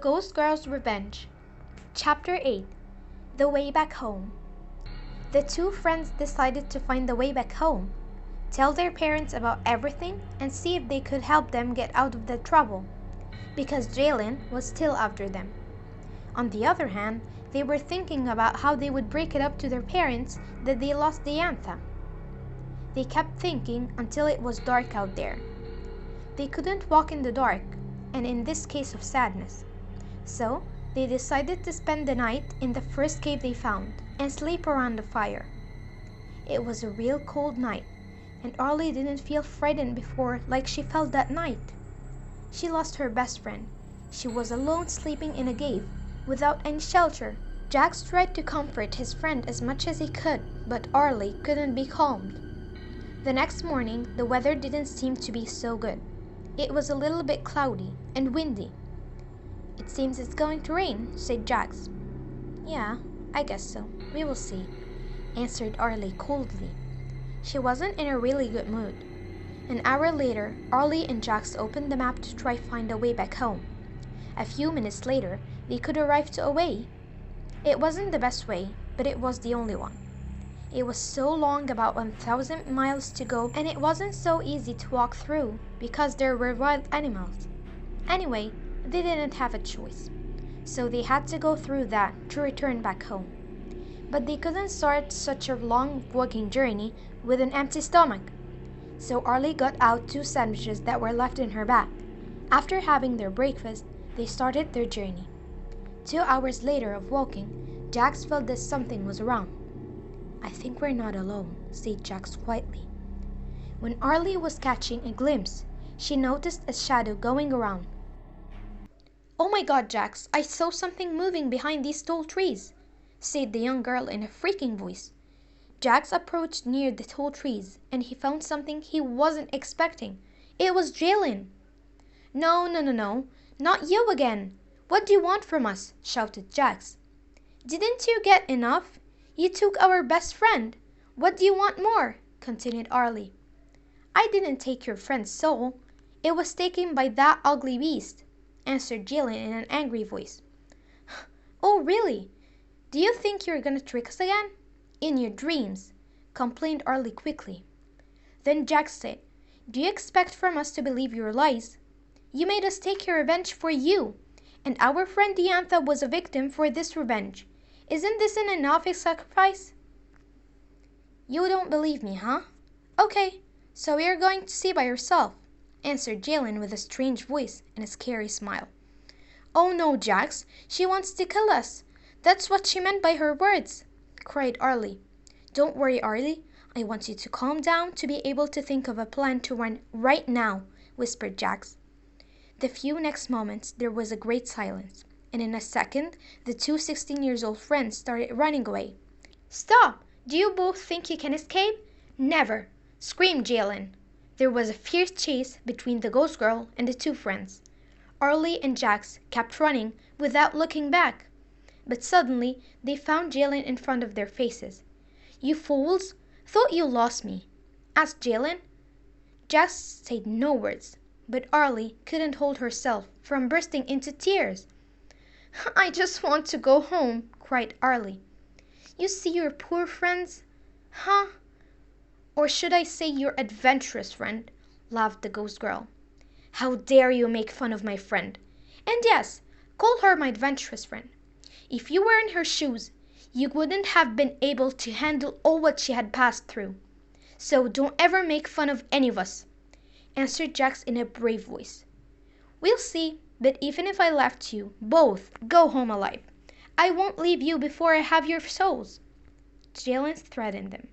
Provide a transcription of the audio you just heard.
Ghost Girl's Revenge. Chapter 8. The Way Back Home. The two friends decided to find the way back home, tell their parents about everything, and see if they could help them get out of the trouble, because Jalen was still after them. On the other hand, they were thinking about how they would break it up to their parents that they lost Diantha. They kept thinking until it was dark out there. They couldn't walk in the dark, and in this case of sadness. So, they decided to spend the night in the first cave they found and sleep around the fire. It was a real cold night, and Arlie didn't feel frightened before like she felt that night. She lost her best friend. She was alone sleeping in a cave, without any shelter. Jax tried to comfort his friend as much as he could, but Arlie couldn't be calmed. The next morning, the weather didn't seem to be so good. It was a little bit cloudy and windy. "It seems it's going to rain," said Jax. "Yeah, I guess so. We will see," answered Arlie coldly. She wasn't in a really good mood. An hour later, Arlie and Jax opened the map to try find a way back home. A few minutes later, they could arrive to a way. It wasn't the best way, but it was the only one. It was so long, about 1,000 miles to go, and it wasn't so easy to walk through because there were wild animals. Anyway, they didn't have a choice, so they had to go through that to return back home. But they couldn't start such a long walking journey with an empty stomach. So Arlie got out 2 sandwiches that were left in her bag. After having their breakfast, they started their journey. 2 hours later of walking, Jax felt that something was wrong. "I think we're not alone," said Jax quietly. When Arlie was catching a glimpse, she noticed a shadow going around. "Oh my God, Jax, I saw something moving behind these tall trees," said the young girl in a freaking voice. Jax approached near the tall trees, and he found something he wasn't expecting. It was Jalen. No, not you again. What do you want from us?" shouted Jax. "Didn't you get enough? You took our best friend. What do you want more?" continued Arlie. "I didn't take your friend's soul. It was taken by that ugly beast," answered Jalen in an angry voice. "Oh, really? Do you think you're gonna trick us again?" "In your dreams," complained Arlie quickly. Then Jax said, "Do you expect from us to believe your lies? You made us take your revenge for you, and our friend Diantha was a victim for this revenge. Isn't this an enough sacrifice?" "You don't believe me, huh? Okay, so you're going to see by yourself," answered Jalen with a strange voice and a scary smile. "Oh no, Jax, she wants to kill us. That's what she meant by her words," cried Arlie. "Don't worry, Arlie. I want you to calm down to be able to think of a plan to run right now," whispered Jax. The few next moments there was a great silence, and in a second the 2 16-year-old friends started running away. "Stop! Do you both think you can escape?" "Never!" screamed Jalen. There was a fierce chase between the ghost girl and the 2 friends. Arlie and Jax kept running without looking back. But suddenly they found Jalen in front of their faces. "You fools! Thought you lost me?" asked Jalen. Jax said no words, but Arlie couldn't hold herself from bursting into tears. "I just want to go home," cried Arlie. "You see your poor friends, huh? Or should I say your adventurous friend?" laughed the ghost girl. "How dare you make fun of my friend? And yes, call her my adventurous friend. If you were in her shoes, you wouldn't have been able to handle all what she had passed through. So don't ever make fun of any of us," answered Jax in a brave voice. "We'll see, but even if I left you both go home alive, I won't leave you before I have your souls," Jalen threatened them.